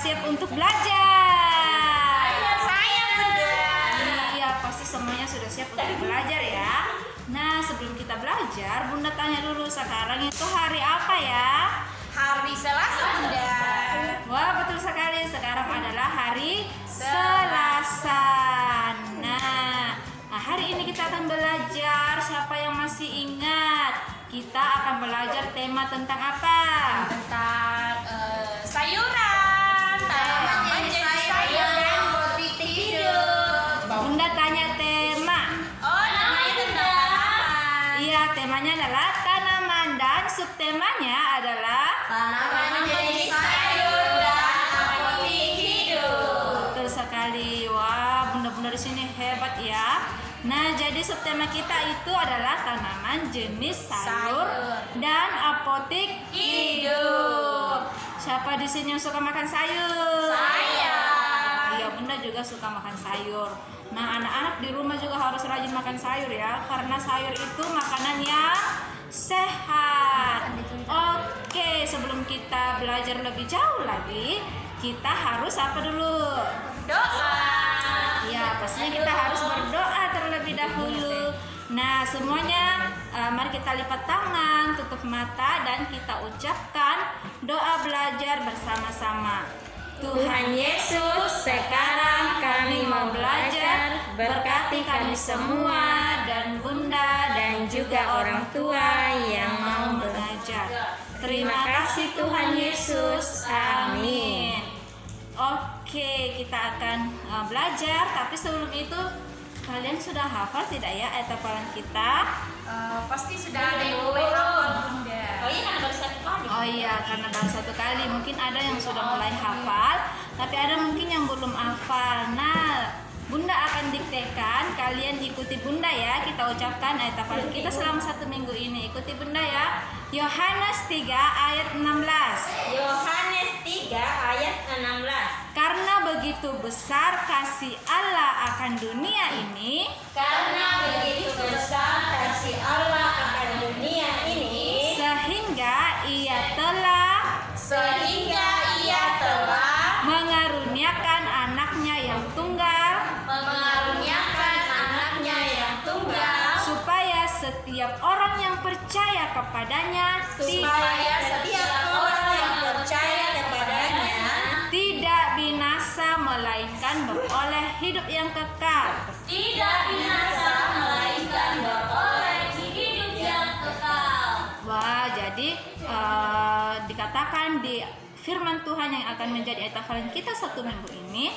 siap untuk belajar? Saya Bunda. Iya, pasti semuanya sudah siap untuk belajar ya. Nah, sebelum kita belajar, Bunda tanya dulu, sekarang itu hari apa ya? Hari Selasa Bunda. Wah, betul sekali. Sekarang adalah hari Selasa. Nah, hari ini kita akan belajar. Siapa yang masih ingat? Kita akan belajar tema tentang apa? Tentang sayuran. Tanaman jadi sayuran buat hidup. Bunda tanya tema. Oh, namanya tentang tanaman. Iya, temanya adalah tanaman dan subtemanya adalah Tanaman menjadi sayur dan apotik hidup. betul sekali. Wah, bunda-bunda di sini hebat ya. Nah, jadi subtema kita itu adalah tanaman jenis sayur dan apotik Hidup. Siapa di sini yang suka makan sayur? Saya. Iya, bunda juga suka makan sayur. Nah, anak-anak di rumah juga harus rajin makan sayur ya, karena sayur itu makanan yang sehat. Oke, sebelum kita belajar lebih jauh lagi, kita harus apa dulu? Doa. Ya, pastinya kita harus berdoa terlebih dahulu. Nah, semuanya mari kita lipat tangan, tutup mata, dan kita ucapkan doa belajar bersama-sama. Tuhan Yesus, sekarang kami mau belajar, berkati kami semua dan Bunda dan juga orang tua yang mau mengajar. Terima kasih Tuhan Yesus. Amin. Oke, kita akan belajar, tapi sebelum itu kalian sudah hafal tidak ya ayat hafalan kita? Pasti sudah ada yang mulai hafal Bunda. Oh iya, kan baru satu kali. Oh iya, karena baru satu kali. Mungkin ada yang sudah mulai hafal, tapi ada mungkin yang belum hafal. Nah, Bunda akan diktekan, kalian ikuti Bunda ya. Kita ucapkan ayat hafalan kita selama 1 minggu ini. Ikuti Bunda ya. Yohanes 3 ayat 16. Yohanes 3 ayat 16. Karena begitu besar kasih Allah akan dunia ini, Karena begitu besar kasih Allah akan dunia ini, sehingga Ia telah mengaruniakan anaknya yang tunggal, supaya setiap orang yang percaya kepadanya tidak binasa melainkan beroleh hidup yang kekal. Wah, jadi dikatakan di firman Tuhan yang akan menjadi ayat hafalan kita 1 minggu ini,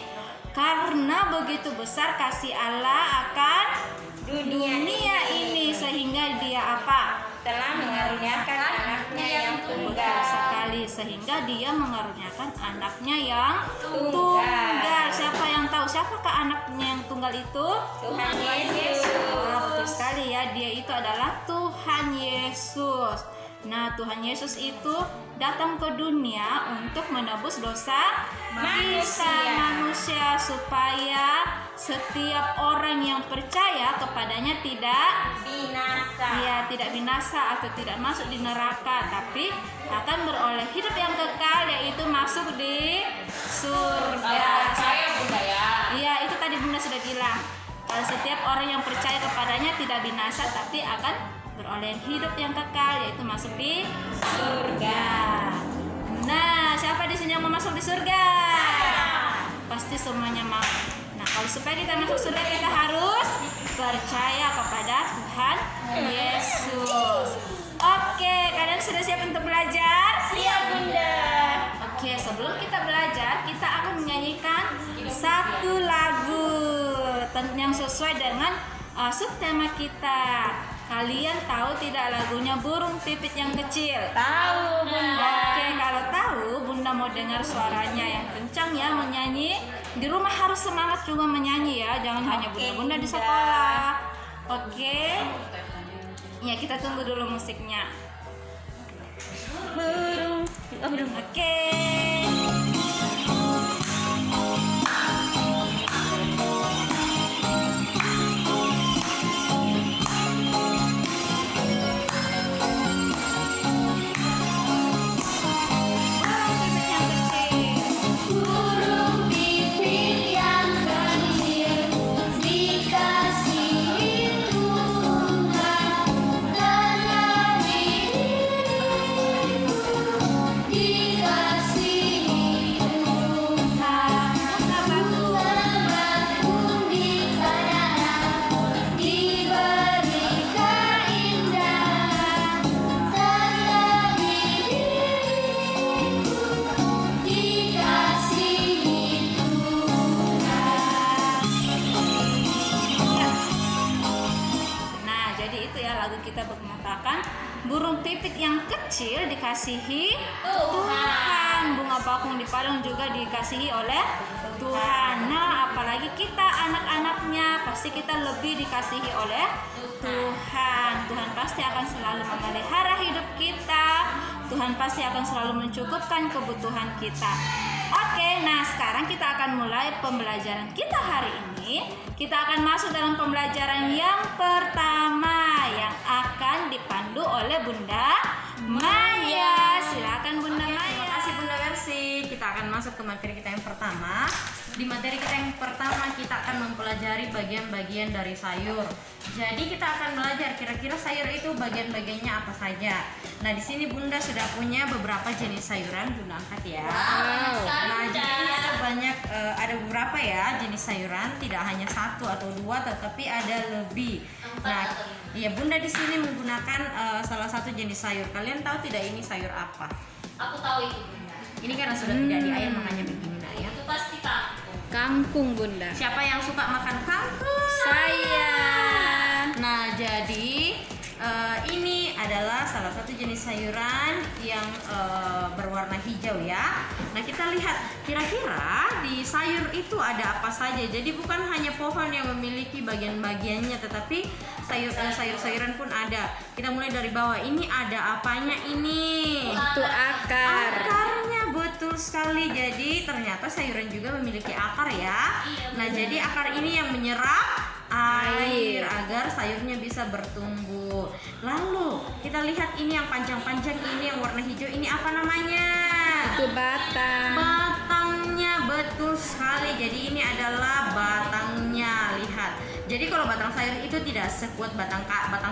karena begitu besar kasih Allah akan dunia ini sehingga Dia apa? telah mengaruniakan anaknya yang Betul tunggal. sekali, sehingga Dia mengaruniakan anaknya yang Tunggal. tunggal. Siapa yang tahu siapakah anaknya yang tunggal itu? Tuhan Yesus. Wah, betul sekali ya, Dia itu adalah Tuhan Yesus. Nah, Tuhan Yesus itu datang ke dunia untuk menebus dosa manusia supaya setiap orang yang percaya kepadanya tidak binasa atau tidak masuk di neraka, tapi akan beroleh hidup yang kekal, yaitu masuk di surga. Bunda ya. Iya, itu tadi Bunda sudah bilang. Kalau setiap orang yang percaya kepadanya tidak binasa, tapi akan beroleh hidup yang kekal, yaitu masuk di surga. Nah, siapa di sini yang mau masuk di surga? Pasti semuanya mau. Nah, kalau supaya kita masuk surga, kita harus percaya kepada Tuhan Yesus. Oke, kalian sudah siap untuk belajar? Siap Bunda. Oke, sebelum kita belajar, kita akan menyanyikan satu lagu yang sesuai dengan subtema kita. Kalian tahu tidak lagunya Burung Pipit yang Kecil? Tahu Bunda. Oke, kalau tahu, Bunda mau dengar suaranya yang kencang ya menyanyi. Di rumah harus semangat juga menyanyi ya, jangan hanya Bunda-bunda di sekolah. Oke. Ya, kita tunggu dulu musiknya. Oke. Burung pipit yang kecil. lagu kita mengatakan burung pipit yang kecil dikasihi Tuhan. Bunga bakung di padang juga dikasihi oleh Tuhan. Nah, apalagi kita anak-anaknya, pasti kita lebih dikasihi oleh Tuhan. Tuhan pasti akan selalu memelihara hidup kita. Tuhan pasti akan selalu mencukupkan kebutuhan kita. Oke, nah sekarang kita akan mulai pembelajaran kita hari ini. Kita akan masuk dalam pembelajaran yang pertama yang akan dipandu oleh Bunda Maya. Silakan Bunda Maya. Terima kasih Bunda Mercy. Kita akan masuk ke materi kita yang pertama. Di materi kita yang pertama kita akan mempelajari bagian-bagian dari sayur. Jadi kita akan belajar kira-kira sayur itu bagian-bagiannya apa saja. Nah, di sini Bunda sudah punya beberapa jenis sayuran. Bunda angkat ya. Nah, jadi ini ada banyak, ada beberapa ya jenis sayuran. Tidak hanya satu atau dua, tetapi ada lebih. Nah, iya Bunda di sini menggunakan salah satu jenis sayur. Kalian tahu tidak ini sayur apa? Aku tahu itu Bunda. Ini karena sudah tidak di air makanya begini nak ya. Itu pasti kangkung. Kangkung Bunda. Siapa yang suka makan kangkung? Saya. Nah, jadi ini adalah salah satu jenis sayuran yang berwarna hijau ya. Nah, kita lihat kira-kira di sayur itu ada apa saja. Jadi bukan hanya pohon yang memiliki bagian-bagiannya, tetapi sayur-sayuran pun ada. Kita mulai dari bawah. Ini ada apanya ini? Itu akar. Akarnya, betul sekali. Jadi ternyata sayuran juga memiliki akar ya. Nah, jadi akar ini yang menyerap air agar sayurnya bisa bertumbuh. Lalu kita lihat ini yang panjang-panjang ini yang warna hijau ini apa namanya? Itu batang. Batangnya, betul sekali. Jadi ini adalah batangnya. Lihat. Jadi kalau batang sayur itu tidak sekuat batang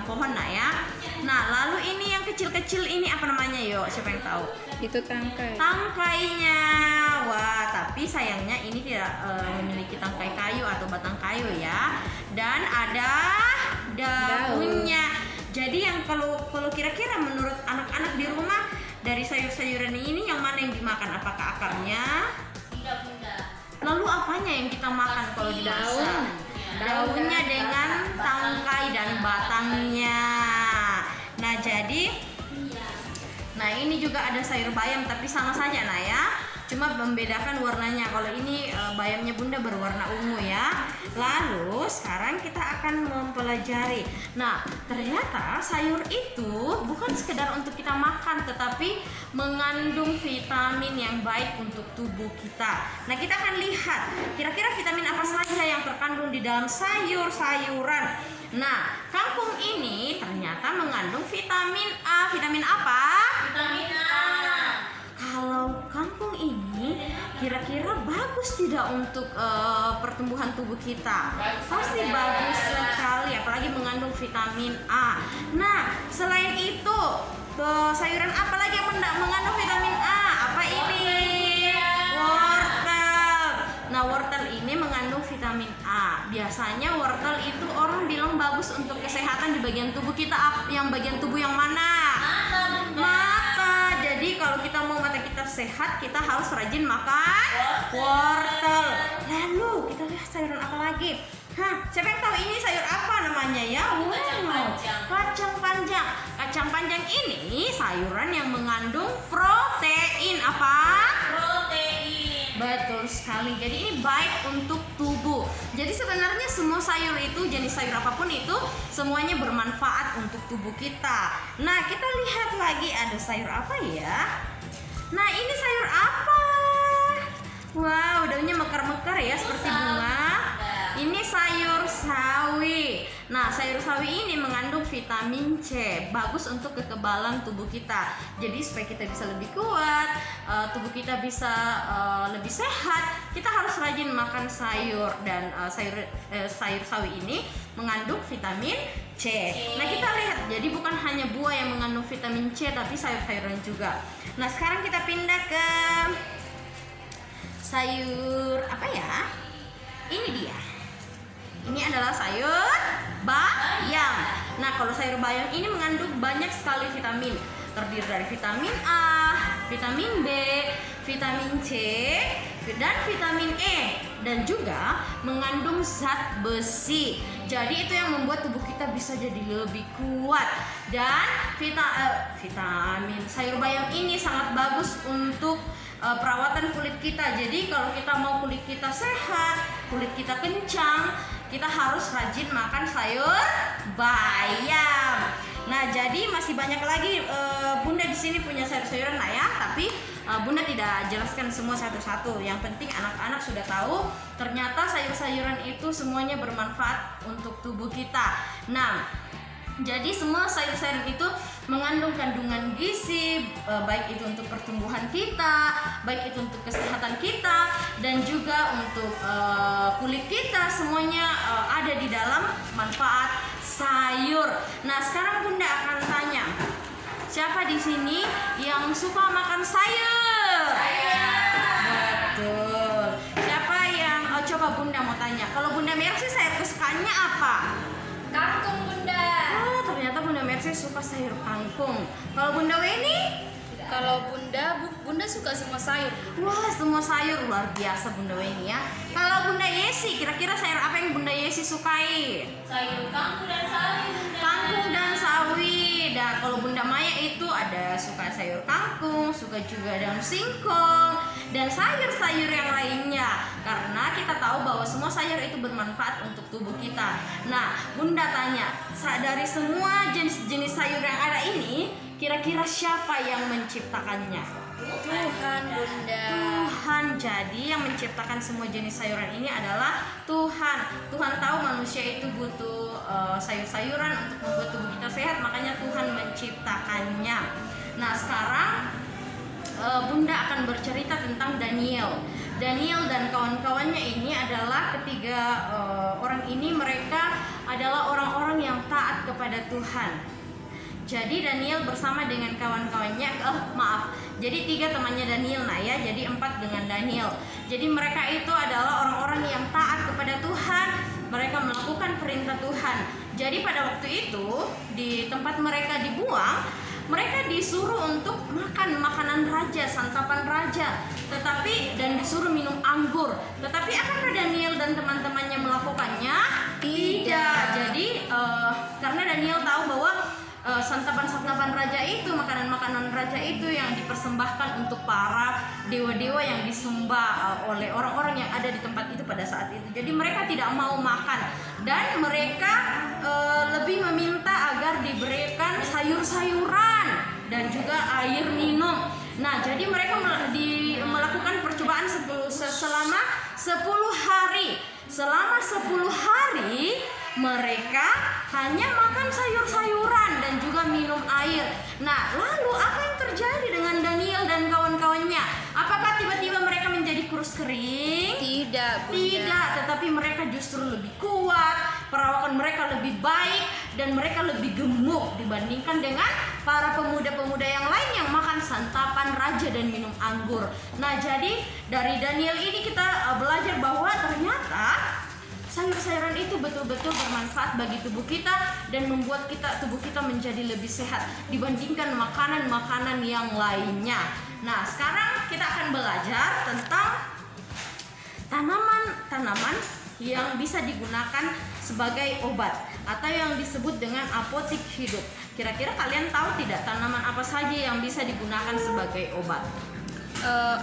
pohon nak ya. Nah, lalu ini yang kecil-kecil ini apa namanya? Yuk, siapa yang tahu? Itu tangkai. Tangkainya. Wah, tapi sayangnya ini tidak memiliki tangkai kayu atau batang kayu ya. Dan ada daunnya. Jadi yang kalau kira-kira menurut anak-anak di rumah dari sayur-sayuran ini yang mana yang dimakan? Apakah akarnya? Tidak Bunda. Lalu apanya yang kita makan kalau tidak bisa? Daunnya dengan tangkai dan batangnya. Nah, jadi ini juga ada sayur bayam tapi sama saja nah ya. Cuma membedakan warnanya. Kalau ini bayamnya Bunda berwarna ungu ya. Lalu sekarang kita akan mempelajari. Nah, ternyata sayur itu bukan sekedar untuk kita makan, tetapi mengandung vitamin yang baik untuk tubuh kita. Nah, kita akan lihat kira-kira vitamin apa saja yang terkandung di dalam sayur-sayuran. Nah, kangkung ini ternyata mengandung vitamin A. Vitamin apa? Vitamin A. Kalau kangkung ini kira-kira bagus tidak untuk pertumbuhan tubuh kita? Pasti bagus sekali, apalagi mengandung vitamin A. Nah, selain itu sayuran apa lagi yang mengandung vitamin A? Apa ini? Wortel. Nah, wortel ini mengandung vitamin A. Biasanya wortel itu orang bilang bagus untuk kesehatan di bagian tubuh kita. Yang bagian tubuh yang mana? Mata. Jadi kalau kita mau mata kita sehat, kita harus rajin makan wortel. Lalu kita lihat sayuran apa lagi? Siapa yang tahu ini sayur apa namanya ya? Kacang panjang. Kacang panjang ini sayuran yang mengandung protein. Apa? Protein. Betul sekali. Jadi ini baik untuk tubuh. Jadi sebenarnya semua sayur itu, jenis sayur apapun itu, semuanya bermanfaat untuk tubuh kita. Nah, kita lihat lagi ada sayur apa ya? Nah, ini sayur apa? Wow, daunnya mekar-mekar ya seperti bunga. Ini sayur sawi. Nah, sayur sawi ini mengandung vitamin C, bagus untuk kekebalan tubuh kita. Jadi supaya kita bisa lebih kuat, tubuh kita bisa lebih sehat, kita harus rajin makan sayur. Dan sayur sawi ini mengandung vitamin C. Nah, kita lihat, jadi bukan hanya buah yang mengandung vitamin C, tapi sayur-sayuran juga. Nah, sekarang kita pindah ke sayur apa ya? Ini dia. Ini adalah sayur bayam. Nah, kalau sayur bayam ini mengandung banyak sekali vitamin. Terdiri dari vitamin A, vitamin B, vitamin C, dan vitamin E, dan juga mengandung zat besi. Jadi itu yang membuat tubuh kita bisa jadi lebih kuat. Dan vitamin sayur bayam ini sangat bagus untuk perawatan kulit kita. Jadi kalau kita mau kulit kita sehat, kulit kita kencang, kita harus rajin makan sayur bayam. Nah, jadi masih banyak lagi Bunda di sini punya sayur-sayuran lah ya, tapi Bunda tidak jelaskan semua satu-satu. Yang penting anak-anak sudah tahu ternyata sayur-sayuran itu semuanya bermanfaat untuk tubuh kita. Nah, jadi semua sayur-sayuran itu mengandung kandungan gizi, baik itu untuk pertumbuhan kita, baik itu untuk kesehatan kita, dan juga untuk kulit kita. Semuanya ada di dalam manfaat sayur. Nah, sekarang Bunda akan tanya, siapa di sini yang suka makan sayur? Saya. Betul. Siapa yang coba Bunda mau tanya. Kalau Bunda Mercy sayur kesukaannya apa? Kangkung, Bunda. Oh, ternyata Bunda Mercy suka sayur kangkung. Kalau Bunda Weni? Kalau Bunda suka semua sayur. Wah, semua sayur, luar biasa Bunda Weni ya. Kalau Bunda Yesi, kira-kira sayur apa yang Bunda Yesi sukai? Sayur kangkung dan sawi, Bunda. Kangkung dan sawi. Dan kalau Bunda Maya itu ada suka sayur kangkung, suka juga daun singkong, dan sayur-sayur yang lainnya. Karena kita tahu bahwa semua sayur itu bermanfaat untuk tubuh kita. Nah, Bunda tanya, dari semua jenis-jenis sayur yang ada ini, kira-kira siapa yang menciptakannya? Tuhan, Bunda. Tuhan. Jadi yang menciptakan semua jenis sayuran ini adalah Tuhan. Tuhan tahu manusia itu butuh sayur-sayuran untuk membuat tubuh kita sehat, makanya Tuhan menciptakannya. Nah, sekarang Bunda akan bercerita tentang Daniel. Daniel dan kawan-kawannya ini adalah ketiga orang ini, mereka adalah orang-orang yang taat kepada Tuhan. Jadi Daniel bersama dengan kawan-kawannya, jadi 3 temannya Daniel, nah ya, jadi 4 dengan Daniel. Jadi mereka itu adalah orang-orang yang taat kepada Tuhan, mereka melakukan perintah Tuhan. Jadi pada waktu itu di tempat mereka dibuang, mereka disuruh untuk makan makanan raja, santapan raja, dan disuruh minum anggur. Tetapi apakah Daniel dan teman-temannya melakukannya? Tidak. Jadi karena Daniel tahu bahwa santapan-santapan raja itu, makanan-makanan raja itu yang dipersembahkan untuk para dewa-dewa yang disembah oleh orang-orang yang ada di tempat itu pada saat itu. Jadi mereka tidak mau makan, dan mereka lebih meminta agar diberikan sayur-sayuran dan juga air minum. Nah, jadi mereka melakukan percobaan selama 10 hari. Selama 10 hari mereka hanya makan sayur-sayuran dan juga minum air. Nah, lalu apa yang terjadi dengan Daniel dan kawan-kawannya? Apakah tiba-tiba mereka menjadi kurus kering? Tidak, Bunda. Tidak, tetapi mereka justru lebih kuat, perawakan mereka lebih baik, dan mereka lebih gemuk dibandingkan dengan para pemuda-pemuda yang lain yang makan santapan raja dan minum anggur. Nah, jadi dari Daniel ini kita belajar bahwa ternyata sayur-sayuran itu betul-betul bermanfaat bagi tubuh kita dan membuat tubuh kita menjadi lebih sehat dibandingkan makanan-makanan yang lainnya. Nah, sekarang kita akan belajar tentang tanaman-tanaman yang bisa digunakan sebagai obat atau yang disebut dengan apotik hidup. Kira-kira kalian tahu tidak tanaman apa saja yang bisa digunakan sebagai obat?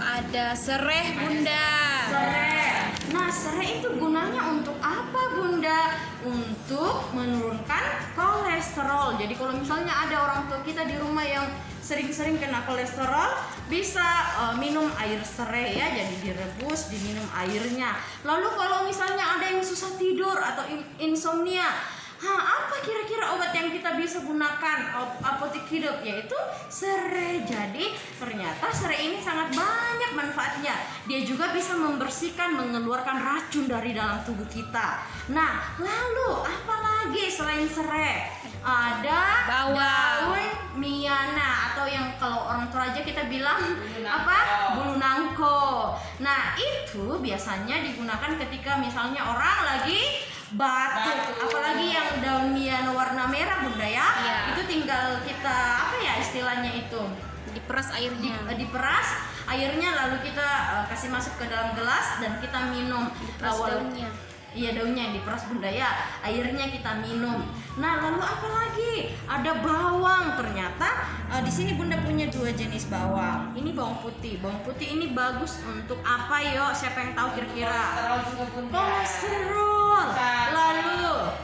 Ada sereh, Bunda. Sereh. Nah, sereh itu gunanya untuk apa, Bunda? Untuk menurunkan kolesterol. Jadi kalau misalnya ada orang tua kita di rumah yang sering-sering kena kolesterol, bisa minum air sereh ya, jadi direbus, diminum airnya. Lalu kalau misalnya ada yang susah tidur atau insomnia, apa kira-kira obat yang kita bisa gunakan apotik hidup? Yaitu serai. Jadi ternyata serai ini sangat banyak manfaatnya. Dia juga bisa membersihkan, mengeluarkan racun dari dalam tubuh kita. Nah, lalu apa lagi selain serai? Ada daun miana, atau yang kalau orang Toraja kita bilang bulu nangko. Nah, itu biasanya digunakan ketika misalnya orang lagi batuk, apalagi yang daun miana warna merah, Bunda ya. Itu tinggal kita istilahnya itu Diperas airnya. diperas airnya, lalu kita kasih masuk ke dalam gelas dan kita minum. Diperas daunnya. Iya, daunnya yang diperas Bunda ya. Airnya kita minum. Nah, lalu apa lagi? Ada bawang. Ternyata di sini Bunda punya 2 jenis bawang. Ini bawang putih. Bawang putih ini bagus untuk apa, yo? Siapa yang tahu kira-kira? Kolesterol. Lalu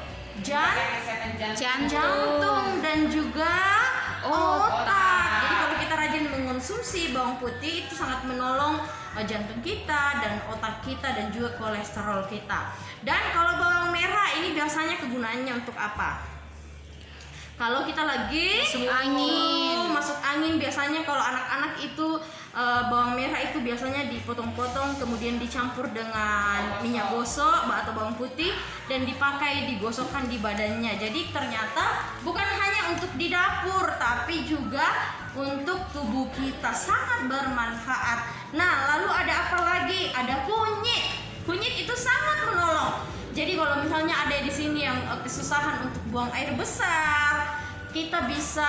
jantung dan juga otak. Jadi kalau kita rajin mengonsumsi bawang putih itu sangat menolong jantung kita dan otak kita dan juga kolesterol kita. Dan kalau bawang merah ini biasanya kegunaannya untuk apa? Kalau kita lagi masuk angin biasanya kalau anak-anak itu bawang merah itu biasanya dipotong-potong kemudian dicampur dengan minyak gosok atau bawang putih dan dipakai digosokkan di badannya. Jadi ternyata bukan hanya untuk di dapur tapi juga untuk tubuh kita, sangat bermanfaat. Nah, lalu ada apa lagi? Ada kunyit. Kunyit itu sangat menolong. Jadi kalau misalnya ada di sini yang kesusahan untuk buang air besar, kita bisa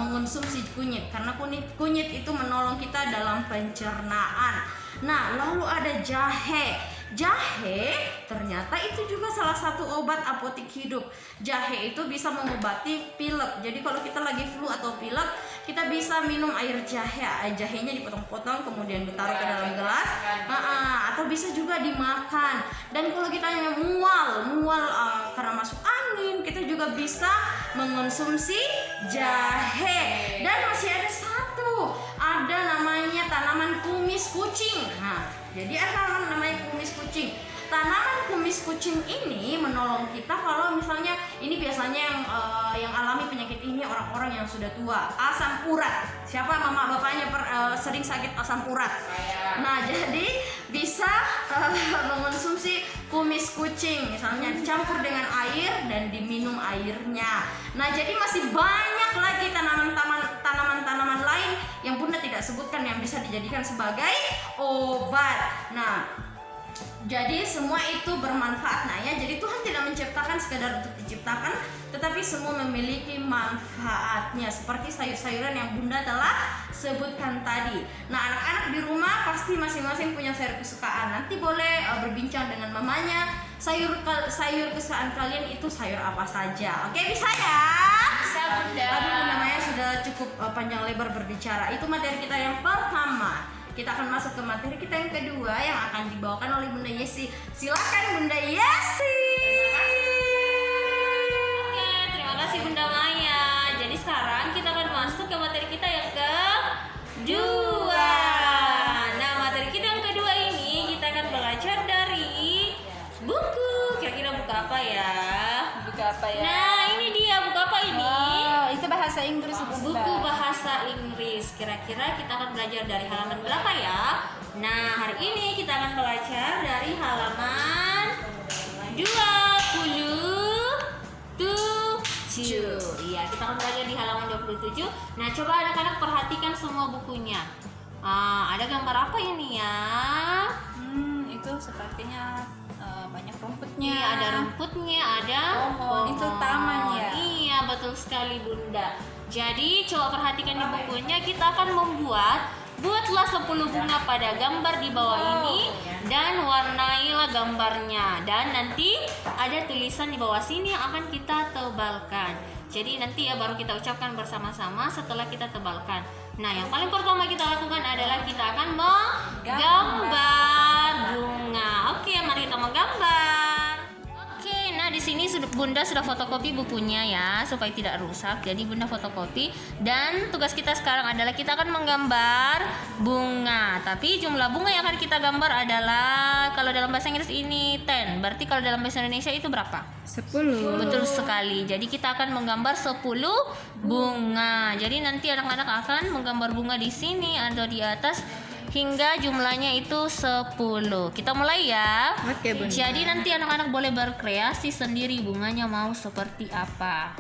mengonsumsi kunyit karena kunyit itu menolong kita dalam pencernaan. Nah, lalu ada jahe. Jahe ternyata itu juga salah satu obat apotik hidup. Jahe itu bisa mengobati pilek. Jadi kalau kita lagi flu atau pilek, kita bisa minum air jahe. Jahenya dipotong-potong kemudian ditaruh ke dalam gelas, atau bisa juga dimakan. Dan kalau kita mual karena masuk angin, kita juga bisa mengonsumsi jahe. Dan masih ada satu, ada namanya tanaman kumis kucing. Jadi ada namanya kumis kucing. Tanaman kumis kucing ini menolong kita kalau misalnya ini biasanya yang alami penyakit ini orang-orang yang sudah tua, asam urat. Siapa mama bapaknya sering sakit asam urat? Nah, jadi bisa mengonsumsi kumis kucing, misalnya dicampur dengan air dan diminum airnya. Nah, jadi masih banyak lagi tanaman-tanaman lain yang Bunda tidak sebutkan yang bisa dijadikan sebagai obat. Nah, jadi semua itu bermanfaat. Nah ya, jadi Tuhan tidak menciptakan sekadar untuk diciptakan, tetapi semua memiliki manfaatnya seperti sayur-sayuran yang Bunda telah sebutkan tadi. Nah, anak-anak di rumah pasti masing-masing punya sayur kesukaan. Nanti boleh berbincang dengan mamanya, sayur kesukaan kalian itu sayur apa saja. Oke, bisa ya? Bisa, Bunda. Aduh, Bunda Maya sudah cukup panjang lebar berbicara. Itu materi kita yang pertama. Kita akan masuk ke materi kita yang kedua yang akan dibawakan oleh Bunda Yesi. Silakan Bunda Yesi. Oke, terima kasih Bunda Maya. Jadi sekarang kita akan masuk ke materi kita yang kedua. Nah, materi kita yang kedua ini kita akan belajar dari buku. Kira-kira buku apa ya? Buku apa ya? Nah, ini dia buku apa ini? Oh, itu bahasa Inggris Bunda. Buku bahasa Inggris. Kira-kira kita akan belajar dari halaman berapa ya? Nah, hari ini kita akan belajar dari halaman 27. Iya, kita akan belajar di halaman 27. Nah, coba anak-anak perhatikan semua bukunya. Ada gambar apa ini ya? Itu sepertinya banyak rumputnya. Iya, ada rumputnya, ada pohon. Itu taman ya? Iya, betul sekali Bunda. Jadi coba perhatikan di bukunya, kita akan buatlah 10 bunga pada gambar di bawah ini dan warnailah gambarnya. Dan nanti ada tulisan di bawah sini yang akan kita tebalkan. Jadi nanti ya baru kita ucapkan bersama-sama setelah kita tebalkan. Nah, yang paling pertama kita lakukan adalah kita akan menggambar bunga. Oke, mari kita menggambar. Oke, nah di sini Bunda sudah fotokopi bukunya ya supaya tidak rusak. Jadi Bunda fotokopi dan tugas kita sekarang adalah kita akan menggambar bunga. Tapi jumlah bunga yang akan kita gambar adalah kalau dalam bahasa Inggris ini 10. Berarti kalau dalam bahasa Indonesia itu berapa? 10. Betul sekali. Jadi kita akan menggambar 10 bunga. Jadi nanti anak-anak akan menggambar bunga di sini atau di atas hingga jumlahnya itu 10. Kita mulai ya. Oke, Bunda. Jadi nanti anak-anak boleh berkreasi sendiri bunganya mau seperti apa.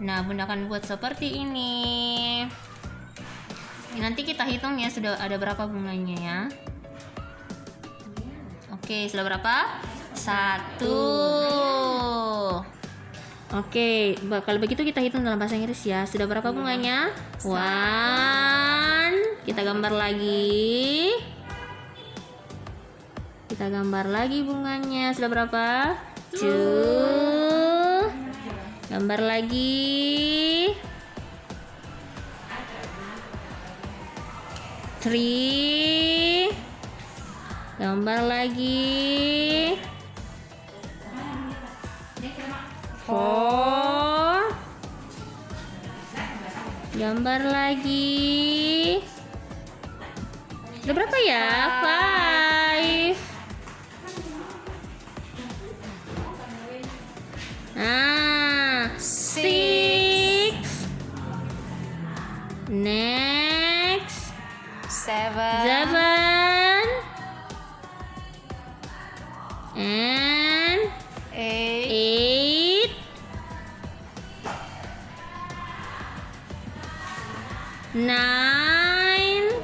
Nah, Bunda akan buat seperti ini. Nanti kita hitung ya sudah ada berapa bunganya ya. Oke, sudah berapa? 1. Oke, kalau begitu kita hitung dalam bahasa Inggris ya. Sudah berapa bunganya? 1, Kita gambar lagi. Kita gambar lagi bunganya. Sudah berapa? 2. Gambar lagi. 3. Gambar lagi. 4. Gambar lagi. Udah berapa ya? 5. Nah, 6. Next. 7. And 8. 9.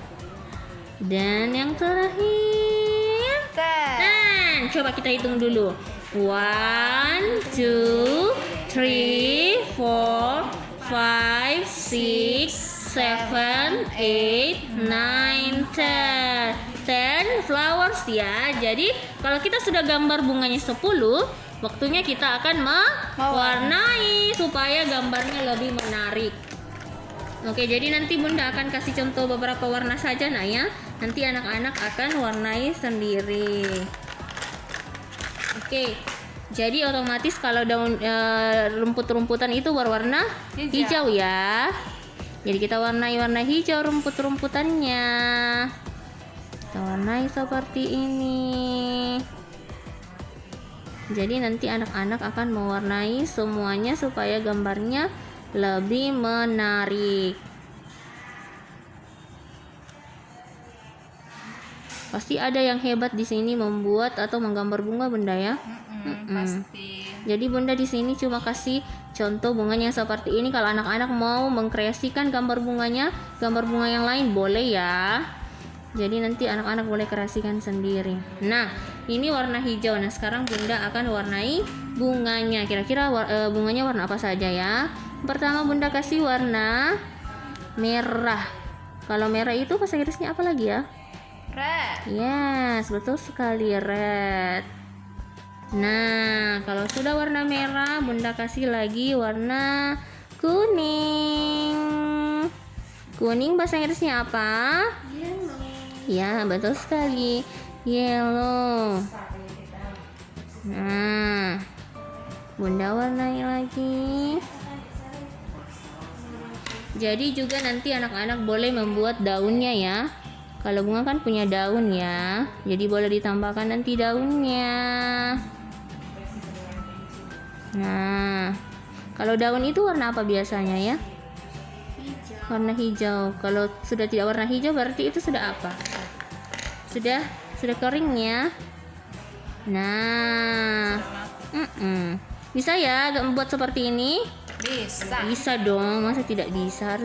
Dan yang terakhir 10. Coba kita hitung dulu. 1, 2, 3, 4, 5, 6, 7, 8, 9, 10. 10 flowers ya. Jadi kalau kita sudah gambar bunganya 10, waktunya kita akan mewarnai supaya gambarnya lebih menarik. Oke, jadi nanti Bunda akan kasih contoh beberapa warna saja nak ya. Nanti anak-anak akan warnai sendiri. Oke, jadi otomatis kalau daun rumput-rumputan itu berwarna hijau ya. Jadi kita warnai warna hijau rumput-rumputannya. Kita warnai seperti ini. Jadi nanti anak-anak akan mewarnai semuanya supaya gambarnya lebih menarik. Pasti ada yang hebat di sini membuat atau menggambar bunga Bunda ya. Pasti. Jadi Bunda di sini cuma kasih contoh bunganya seperti ini. Kalau anak-anak mau mengkreasikan gambar bunganya, gambar bunga yang lain boleh ya. Jadi nanti anak-anak boleh kreasikan sendiri. Nah, ini warna hijau. Nah, sekarang Bunda akan warnai bunganya. Kira-kira bunganya warna apa saja ya? Pertama Bunda kasih warna merah. Kalau merah itu bahasa Inggrisnya apa lagi ya? Red. Yes, betul sekali, red. Nah, kalau sudah warna merah, Bunda kasih lagi warna kuning. Kuning bahasa Inggrisnya apa? Ya, betul sekali. Yellow. Nah, Bunda warnai lagi. Jadi juga nanti anak-anak boleh membuat daunnya ya. Kalau bunga kan punya daun ya. Jadi boleh ditambahkan nanti daunnya. Nah, kalau daun itu warna apa biasanya ya? Warna hijau. Kalau sudah tidak warna hijau berarti itu sudah apa? Sudah kering ya. Nah, bisa ya membuat seperti ini? Bisa dong, masa tidak bisa?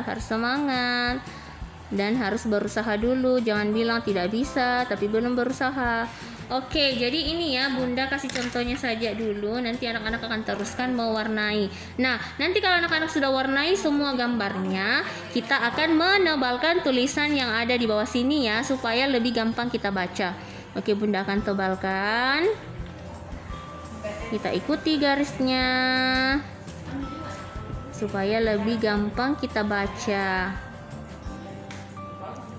Harus semangat dan harus berusaha dulu. Jangan bilang tidak bisa tapi belum berusaha. Oke, jadi ini ya Bunda kasih contohnya saja dulu. Nanti anak-anak akan teruskan mewarnai. Nah, nanti kalau anak-anak sudah warnai semua gambarnya, kita akan menebalkan tulisan yang ada di bawah sini ya, supaya lebih gampang kita baca. Oke, Bunda akan tebalkan. Kita ikuti garisnya supaya lebih gampang kita baca.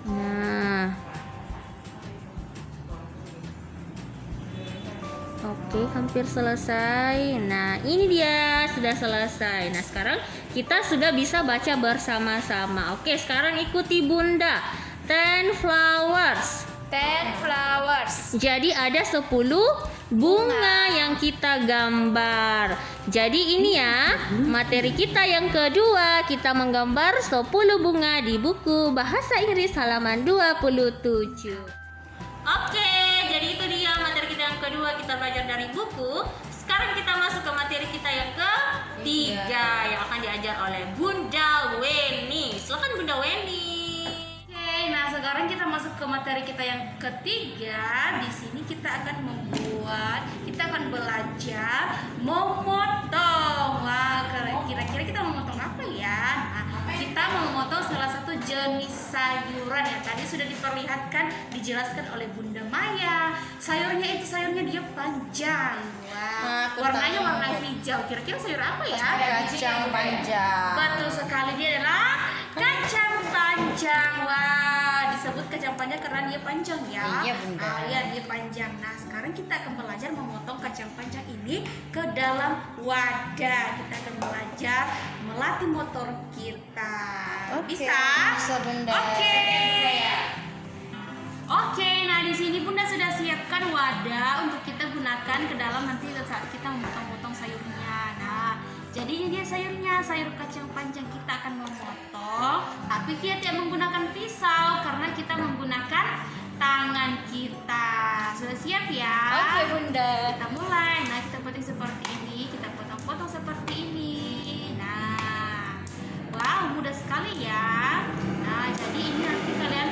Nah, oke, hampir selesai. Nah, ini dia sudah selesai. Nah, sekarang kita sudah bisa baca bersama-sama. Oke, sekarang ikuti Bunda. 10 flowers. 10 flowers. Jadi ada 10 bunga yang kita gambar. Jadi ini ya materi kita yang kedua. Kita menggambar 10 bunga di buku Bahasa Inggris halaman 27. Oke, jadi itu dia materi kita yang kedua. Kita belajar dari buku. Sekarang kita masuk ke materi kita yang ketiga yang akan diajar oleh Bunda Weni. Silakan Bunda Weni. Nah, sekarang kita masuk ke materi kita yang ketiga. Di sini kita akan belajar memotong. Wah, kira-kira kita memotong apa ya? Nah, kita memotong salah satu jenis sayur sayuran yang tadi sudah diperlihatkan, dijelaskan oleh Bunda Maya. Sayurnya dia panjang. Nah, aku Warnanya tahu. warna hijau. Kira-kira sayur apa ya? Kacang panjang. Betul sekali, dia adalah kacang panjang. Wah, disebut kacang panjang karena dia panjang ya. Iya, Bunda. Iya, dia panjang. Nah, sekarang kita akan belajar memotong kacang panjang ini ke dalam wadah. Kita akan belajar melatih motor kita. Oke, Bisa? bisa, Bunda. Oke, nah di sini Bunda sudah siapkan wadah untuk kita gunakan ke dalam nanti saat kita memotong-potong sayurnya. Nah, jadinya dia sayur kacang panjang kita akan memotong, tapi kita tidak menggunakan pisau karena kita menggunakan tangan kita. Sudah siap ya? Oke, Bunda. Kita mulai. Nah, kita potong seperti ini, kita potong-potong seperti ini. Nah, wow, mudah sekali ya. Nah, jadi ini nanti kalian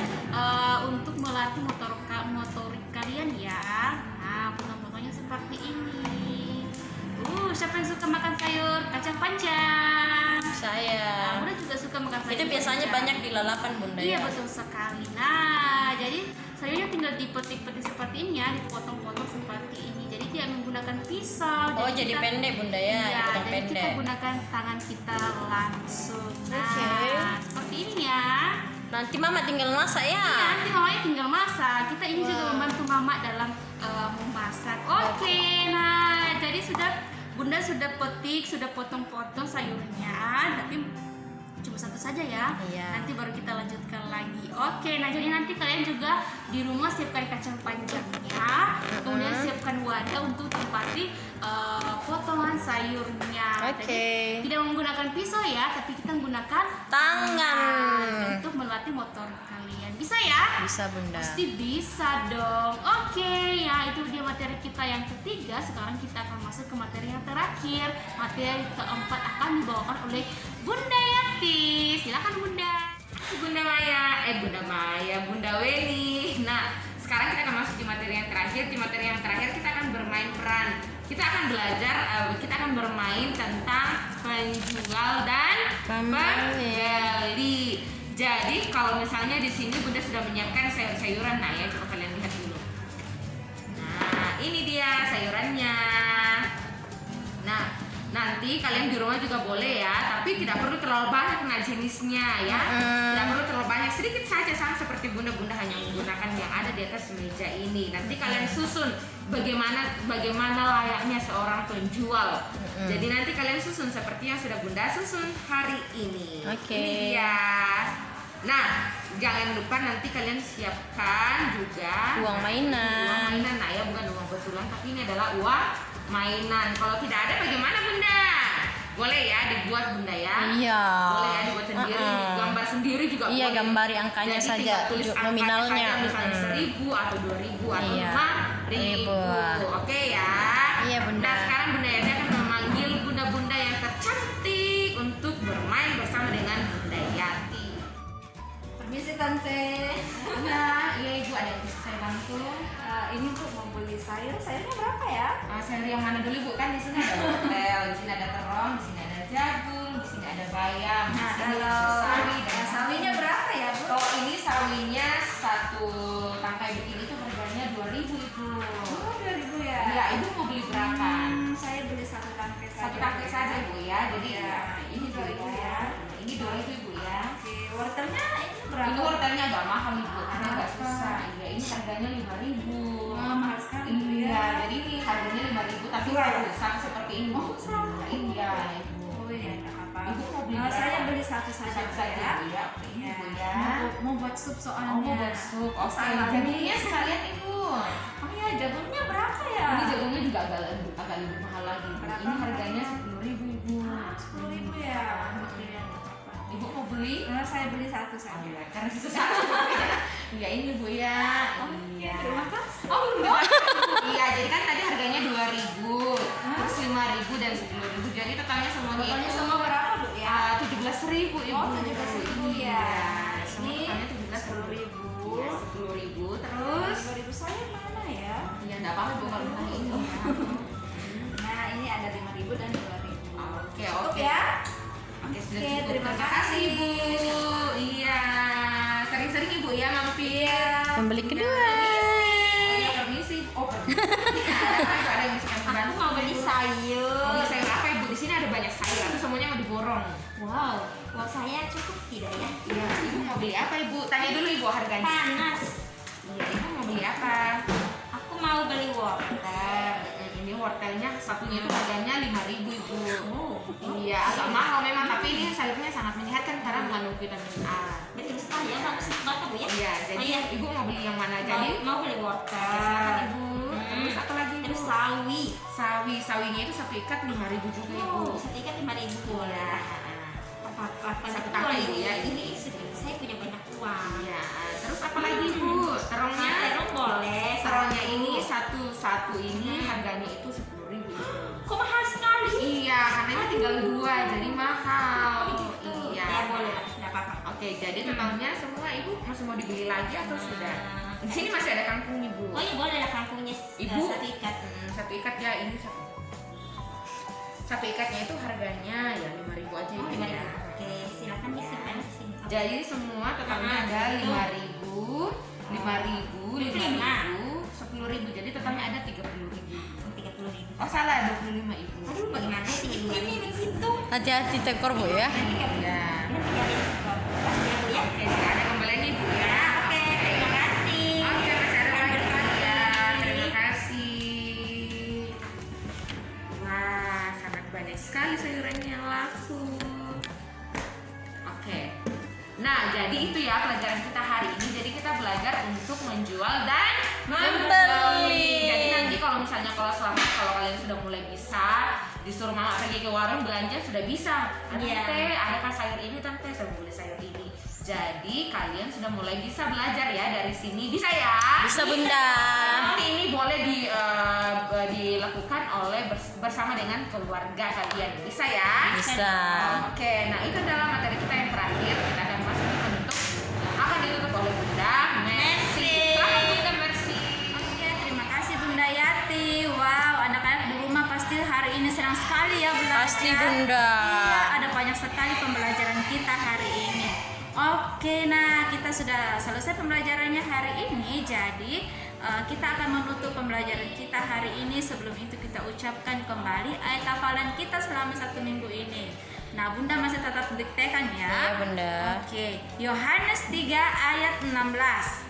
untuk melatih motorik kalian ya. Nah, potong-potongnya seperti ini. Siapa yang suka makan sayur kacang panjang? Saya. Bunda juga suka makan sayur. Itu biasanya panjang. banyak di lalapan, Bunda. Iya, Ya? betul sekali. Nah, jadi sayurnya tinggal dipeti-peti seperti ini ya, dipotong-potong seperti ini. Jadi tidak menggunakan pisau. Oh, jadi kita- pendek, Bunda ya, Iya, dipotong jadi kita pendek. gunakan tangan kita langsung. Nah, Oke. seperti ini ya. Nanti Mama tinggal masak ya. Iya, nanti mamanya tinggal masak. Kita ini juga Wow. membantu mama dalam memasak. Oke, nah jadi Bunda sudah petik, sudah potong-potong sayurnya, tapi cuma satu saja ya. Iya. Nanti baru kita lanjutkan lagi. Oke, nah jadi nanti kalian juga di rumah siapkan kacang panjangnya, kemudian siapkan wadah untuk tempati potongan sayurnya. Oke. Jadi, tidak menggunakan pisau ya, tapi kita menggunakan Tangan. untuk melatih motor kalian. Bisa ya? Bisa, Bunda. Pasti bisa dong. Oke, ya itu dia materi kita yang ketiga. Sekarang kita akan masuk ke materi yang terakhir. Materi keempat akan dibawakan oleh Bunda Yati. Silakan Bunda. Bunda Weni. Nah, sekarang kita akan masuk di materi yang terakhir. Di materi yang terakhir kita akan bermain peran. Kita akan belajar, kita akan bermain tentang penjual dan pembeli. Jadi kalau misalnya di sini Bunda sudah menyiapkan sayur-sayuran, nah ya coba kalian lihat dulu. Nah, ini dia sayurannya. Nah, nanti kalian di rumah juga boleh ya, tapi tidak perlu terlalu banyak jenisnya ya. Tidak perlu terlalu banyak, sedikit saja sama seperti Bunda hanya menggunakan yang ada di atas meja ini. Nanti kalian susun bagaimana layaknya seorang penjual. Jadi nanti kalian susun seperti yang sudah Bunda susun hari ini. Oke. Ini dia. Nah, jangan lupa nanti kalian siapkan juga Uang mainan. Uang mainan, nah ya bukan uang betulan, tapi ini adalah uang mainan. Kalau tidak ada bagaimana Bunda? Boleh ya dibuat Bunda ya? Iya. Boleh ya dibuat sendiri, gambar sendiri juga Iya, boleh. gambari angkanya Jadi saja, tinggal tulis angkanya nominalnya. saja, misalnya 1.000 atau 2.000 atau Iya. 5.000. Oke ya. Iya, Bunda. Nah, sekarang Bunda Yati akan memanggil bunda-bunda yang tercantik untuk bermain bersama dengan Bunda Yati. Permisi Tante. Nah, iya Ibu, ada yang bisa saya bantu? Ini Bu mau beli sayur. Sayurnya berapa ya? Sayur yang mana dulu Bu? Kan di sini ada wortel, di sini ada terong, di sini ada jagung, di sini ada bayam, di sini ada sawi dan sawinya berapa ya Bu? Kalau ini sawinya satu tangkai begini tuh harganya 2.000 Ibu. Oh, 2.000 ya? Iya, Ibu mau beli berapa? Saya beli satu tangkai saja. Satu tangkai saja Bu ya. Jadi Iya. ya, ini 2.000 ya. Ini 2.000 Ibu ya. Oke, wortelnya ini berapa? Ini wortelnya agak mahal Ibu, karena agak susah. Iya, ini harganya 5.000. Mahal sekali Bu Iya, ya. jadi ini harganya 5.000 tapi Iya. rusak seperti ini. Oh, sama. Iya, Ibu. Oh iya, nggak apa-apa. Ibu mau beli berapa? Saya beli satu saja Satu Bu, saja ya. Bu ya. Oke, ini Ya. Bu ya. Mau buat sup soalnya. Oh, mau buat sup. Oke, Salad. jadinya sekalian Ibu. Oh iya, jagungnya berapa ya? Ini jagungnya juga agak lebih mahal lagi. Bu. Berapa Ini harganya mahal? 10.000 Ibu. 10.000 ya. Oke, nggak apa-apa. Ibu mau beli? Saya beli satu saja. Karena susah. Iya, ini Bu ya. Iya. Terima kasih. Oh, iya, jadi kan tadi harganya 2.000, terus 5.000 dan 10.000. Jadi totalnya semuanya Totalnya itu semua berapa Bu ya? 17.000 Ibu. Oh, 17.000 ya. Iya, semua Ini totalnya 17.000. 10.000. Iya, 10.000 terus. 2.000 saya mana ya? Ya enggak apa-apa Bu kalau misalnya ini ya. Nah, ini ada 5.000 dan 2.000. Oke, Cukup oke. ya? Oke, sudah Oke, cukup. terima kasih kasih. Bu. Iya. Sering-sering ya mampir. Pembeli kedua. Oh ya permisi. Oh permisi. Ada yang bisa kami Aku bantu. mau beli sayur. Mau beli sayur apa ibu? Di sini ada banyak sayur. Tapi semuanya mau diborong. Wow, uang saya cukup tidak ya? Iya. Ibu mau beli apa ibu? Tanya dulu ibu harganya. Panas. Iya. Ibu mau beli apa? Aku mau beli wortel. Ini wortelnya satunya itu harganya 5.000 ibu. Oh, Iya, agak mahal memang, tapi ini sayurnya sangat menyehatkan karena mengandung vitamin A. betul sekali ya, bagus banget Bu ya. Iya, jadi Oh, iya. ibu mau beli yang mana? mau, Jadi mau beli oke, wortel. silakan ibu. Terus apa lagi ibu? Terus sawi. Sawinya itu satu ikat 5.000 juga ibu. Oh, setiap 5.000 ya. Apa Satu kakak ibu ya. Ini saya punya banyak uang. Iya, terus apa lagi ibu? Terongnya? Terong boleh. Terongnya ini satu ini harganya itu 10.000 ibu. Kok mahal sekali? Iya, karena ini tinggal 2 jadi mahal. Iya. Ya boleh, tidak apa-apa. Oke, jadi totalnya semua ibu masih mau dibeli lagi atau sudah? Di sini masih ada kangkung ibu. Oh iya boleh lah kangkungnya Ibu? satu ikat. Satu ikat ya ini satu ikatnya itu harganya ya 5.000 aja Oh, ibu ya. Oke, silakan disimpan di sini. Jadi semua totalnya ada 5.000, 10.000, jadi totalnya ada 30.000. 30.000. Oh salah 25 ibu. Aduh, bagaimana sih ini dihitung? Hati-hati tekor Bu ya. Nanti kan Ya. nanti kalian pasti ya Bu ya. Oke, sudah ada kembalian ibu ya. Oke, terima kasih. Oke, masih ada Yang lagi berbahagia. ya. Terima kasih. Wah, sangat banyak sekali sayurannya yang laku. Oke. Nah, jadi itu ya pelajaran kita hari ini. Jadi kita belajar untuk menjual dan Membeli. Jadi nanti kalau misalnya kalau kalian sudah mulai bisa disuruh mama pergi ke warung belanja sudah bisa. Iya. Tante, adakah sayur ini tante? Saya mau beli sayur ini. Jadi kalian sudah mulai bisa belajar ya dari sini. Bisa ya? Bisa Bunda. Nanti ini boleh dilakukan oleh bersama dengan keluarga kalian. Bisa ya? Bisa. Oke, nah itu adalah materi kita yang terakhir. Kita akan masuk ke penutup. Akan ditutup oleh Bunda Mercy. Selamat Bunda Mercy. Oke, terima kasih Bunda Yati. Wow, anak-anak di rumah pasti hari ini senang sekali ya belajar. Pasti Bunda. Iya, ada banyak sekali pembelajaran kita hari ini. Oke, nah kita sudah selesai pembelajarannya hari ini. Jadi kita akan menutup pembelajaran kita hari ini. Sebelum itu kita ucapkan kembali ayat hafalan kita selama 1 minggu ini. Nah, Bunda masih tetap diktekan ya. Iya Bunda. Oke, Yohanes 3 ayat 16.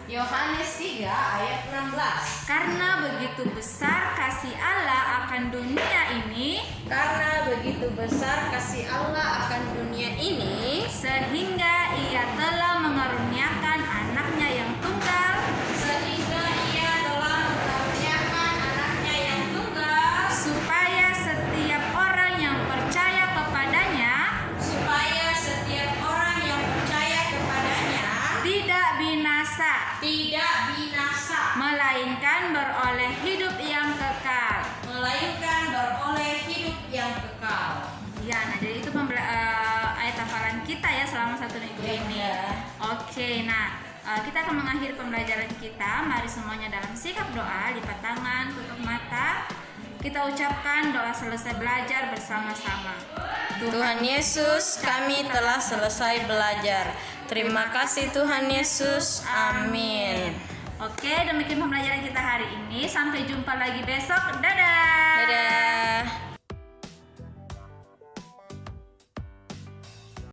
Yohanes 3 ayat 16. Karena begitu besar kasih Allah akan dunia ini, Karena begitu besar kasih Allah akan dunia ini, sehingga Ia telah mengaruniakan anaknya yang tunggal, sehingga Ia telah mengaruniakan anaknya yang tunggal, supaya setiap orang yang percaya kepadanya supaya setiap orang yang percaya kepadanya tidak binasa, melainkan beroleh hidup yang kekal. melainkan beroleh hidup yang kekal. Ya, nah jadi itu ayat hafalan kita ya selama 1 minggu ini. Oke, nah kita akan mengakhiri pembelajaran kita. Mari semuanya dalam sikap doa, lipat tangan, tutup mata. Kita ucapkan doa selesai belajar bersama-sama. Tuhan Yesus, kami telah selesai belajar. Terima kasih Tuhan Yesus. Amin. Oke, demikian pembelajaran kita hari ini. Sampai jumpa lagi besok. Dadah. Dadah.